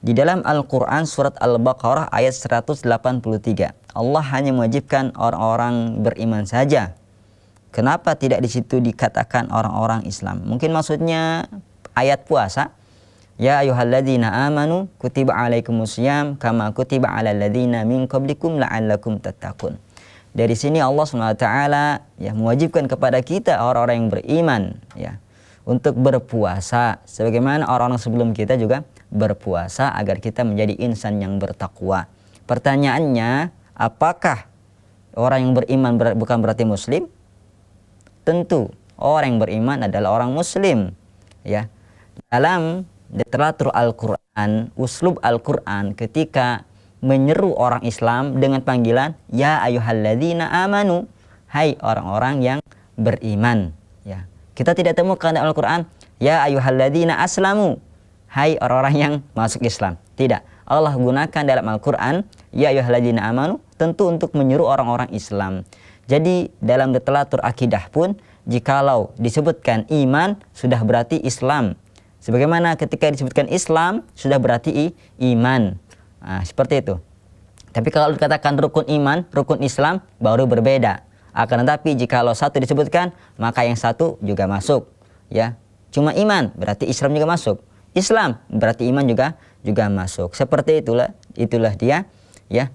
Di dalam Al-Quran surat Al-Baqarah ayat 183, Allah hanya mewajibkan orang-orang beriman saja. Kenapa tidak di situ dikatakan orang-orang Islam? Mungkin maksudnya ayat puasa. Ya ayyuhalladzina amanu kutiba alaikumusiyam kama kutiba alal ladzina min qablikum la'allakum tattaqun. Dari sini Allah SWT ya mewajibkan kepada kita orang-orang yang beriman ya untuk berpuasa sebagaimana orang-orang sebelum kita juga berpuasa agar kita menjadi insan yang bertakwa. Pertanyaannya, apakah orang yang beriman bukan berarti muslim? Tentu orang yang beriman adalah orang muslim ya. Dalam literatur Al-Quran, uslub Al-Quran ketika menyeru orang Islam dengan panggilan ya ayyuhalladzina amanu, hai orang-orang yang beriman ya. Kita tidak temukan dalam Al-Quran ya ayyuhalladzina aslamu, hai orang-orang yang masuk Islam. Tidak. Allah gunakan dalam Al-Quran ya ayyuhalladzina amanu tentu untuk menyeru orang-orang Islam. Jadi dalam literatur akidah pun jikalau disebutkan iman sudah berarti Islam. Sebagaimana ketika disebutkan Islam sudah berarti iman. Nah, seperti itu. Tapi kalau dikatakan rukun iman, rukun Islam baru berbeda. Akan tetapi jikalau satu disebutkan, maka yang satu juga masuk. Ya, cuma iman berarti Islam juga masuk. Islam berarti iman juga masuk. Seperti itulah dia ya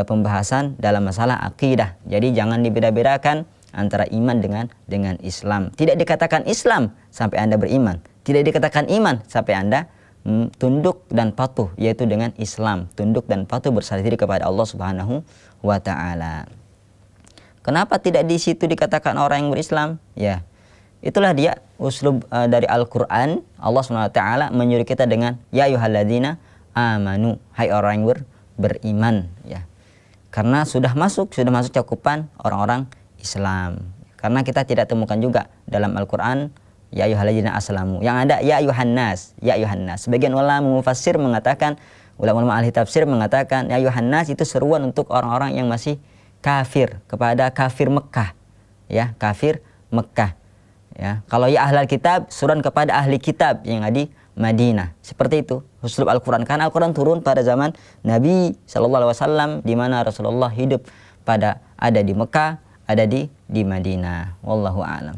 pembahasan dalam masalah akidah. Jadi jangan dibeda-bedakan antara iman dengan Islam. Tidak dikatakan Islam sampai Anda beriman. Tidak dikatakan iman sampai Anda tunduk dan patuh, yaitu dengan Islam, tunduk dan patuh berserah diri kepada Allah Subhanahu wa taala. Kenapa tidak di situ dikatakan orang yang berislam? Ya, itulah dia uslub dari Al-Qur'an. Allah Subhanahu wa taala menyuruh kita dengan ya ayyuhalladzina amanu, hai orang yang beriman ya. Karena sudah masuk cakupan orang-orang Islam. Karena kita tidak temukan juga dalam Al-Qur'an ya ayyuhalladzina aslamu. Yang ada ya ayyuhan nas, ya ayyuhan nas. Sebagian ulama mufassir mengatakan, ulama ahli tafsir mengatakan ya ayyuhan nas itu seruan untuk orang-orang yang masih kafir, kepada kafir Mekah. Ya, kafir Mekah. Ya, kalau ya ahlal kitab seruan kepada ahli kitab yang ada di Madinah. Seperti itu uslub Al-Qur'an. Karena Al-Qur'an turun pada zaman Nabi sallallahu alaihi wasallam di mana Rasulullah hidup ada di Mekah, ada di Madinah. Wallahu a'lam.